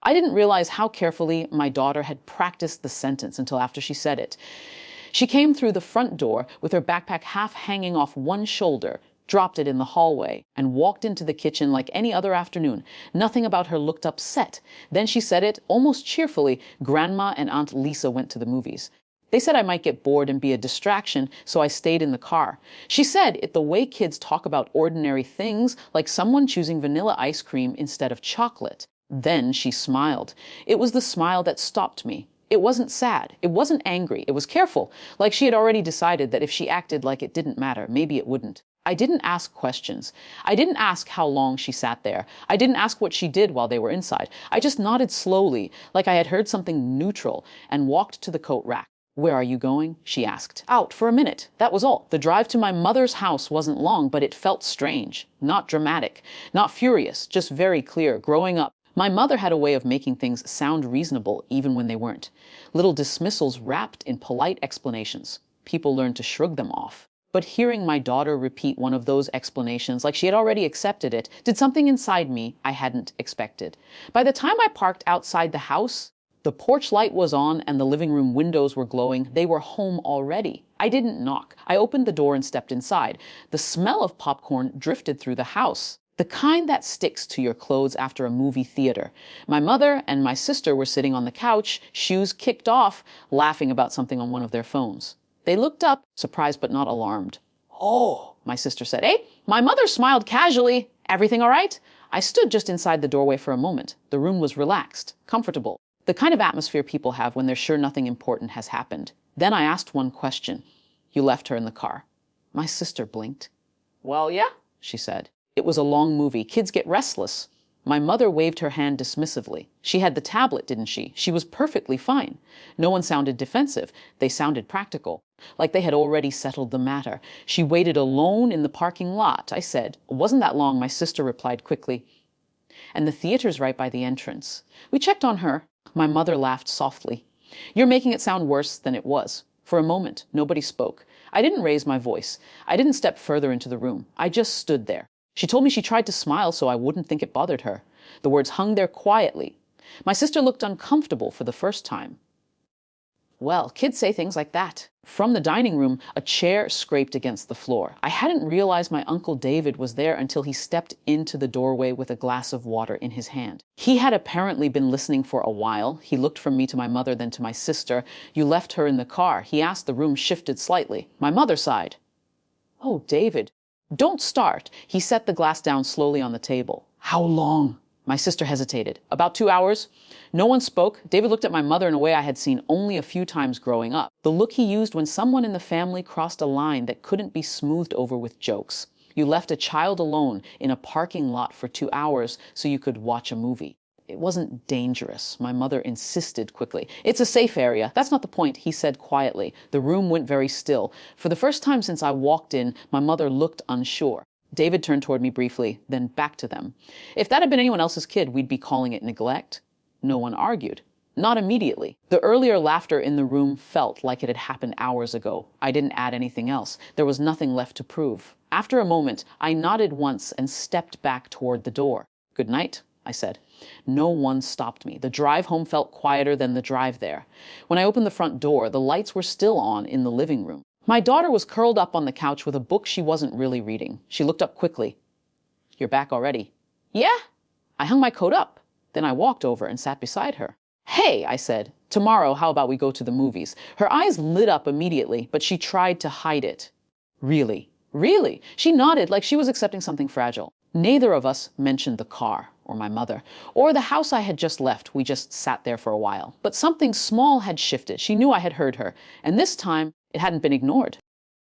I didn't realize how carefully my daughter had practiced the sentence until after she said it. She came through the front door with her backpack half hanging off one shoulder, dropped it in the hallway, and walked into the kitchen like any other afternoon. Nothing about her looked upset. Then she said it, almost cheerfully, Grandma and Aunt Lisa went to the movies. They said I might get bored and be a distraction, so I stayed in the car. She said it the way kids talk about ordinary things, like someone choosing vanilla ice cream instead of chocolate. Then she smiled. It was the smile that stopped me. It wasn't sad. It wasn't angry. It was careful, like she had already decided that if she acted like it didn't matter, maybe it wouldn't. I didn't ask questions. I didn't ask how long she sat there. I didn't ask what she did while they were inside. I just nodded slowly, like I had heard something neutral, and walked to the coat rack. "Where are you going?" she asked. "Out for a minute." That was all. The drive to my mother's house wasn't long, but it felt strange. Not dramatic. Not furious. Just very clear. Growing up, my mother had a way of making things sound reasonable even when they weren't. Little dismissals wrapped in polite explanations. People learned to shrug them off. But hearing my daughter repeat one of those explanations like she had already accepted it did something inside me I hadn't expected. By the time I parked outside the house, the porch light was on and the living room windows were glowing. They were home already. I didn't knock. I opened the door and stepped inside. The smell of popcorn drifted through the house. The kind that sticks to your clothes after a movie theater. My mother and my sister were sitting on the couch, shoes kicked off, laughing about something on one of their phones. They looked up, surprised but not alarmed. "Oh," my sister said. "Eh?" My mother smiled casually. "Everything all right?" I stood just inside the doorway for a moment. The room was relaxed, comfortable. The kind of atmosphere people have when they're sure nothing important has happened. Then I asked one question. "You left her in the car." My sister blinked. "Well, yeah," she said. It was a long movie. Kids get restless. My mother waved her hand dismissively. She had the tablet, didn't she? She was perfectly fine. No one sounded defensive. They sounded practical, like they had already settled the matter. "She waited alone in the parking lot," I said. "Wasn't that long," my sister replied quickly. "And the theater's right by the entrance. We checked on her." My mother laughed softly. "You're making it sound worse than it was." For a moment, nobody spoke. I didn't raise my voice. I didn't step further into the room. I just stood there. She told me she tried to smile so I wouldn't think it bothered her. The words hung there quietly. My sister looked uncomfortable for the first time. Well, kids say things like that. From the dining room, a chair scraped against the floor. I hadn't realized my Uncle David was there until he stepped into the doorway with a glass of water in his hand. He had apparently been listening for a while. He looked from me to my mother, then to my sister. "You left her in the car." He asked. The room shifted slightly. My mother sighed. "Oh, David." "Don't start." He set the glass down slowly on the table. "How long?" My sister hesitated. "About 2 hours." No one spoke. David looked at my mother in a way I had seen only a few times growing up. The look he used when someone in the family crossed a line that couldn't be smoothed over with jokes. You left a child alone in a parking lot for 2 hours so you could watch a movie. It wasn't dangerous, my mother insisted quickly. "It's a safe area." "That's not the point," he said quietly. The room went very still. For the first time since I walked in, my mother looked unsure. David turned toward me briefly, then back to them. "If that had been anyone else's kid, we'd be calling it neglect." No one argued. Not immediately. The earlier laughter in the room felt like it had happened hours ago. I didn't add anything else. There was nothing left to prove. After a moment, I nodded once and stepped back toward the door. "Good night," I said. No one stopped me. The drive home felt quieter than the drive there. When I opened the front door, the lights were still on in the living room. My daughter was curled up on the couch with a book she wasn't really reading. She looked up quickly. "You're back already?" "Yeah." I hung my coat up. Then I walked over and sat beside her. "Hey," I said. "Tomorrow, how about we go to the movies?" Her eyes lit up immediately, but she tried to hide it. "Really?" "Really?" She nodded like she was accepting something fragile. Neither of us mentioned the car, or my mother, or the house I had just left. We just sat there for a while. But something small had shifted. She knew I had heard her, and this time it hadn't been ignored.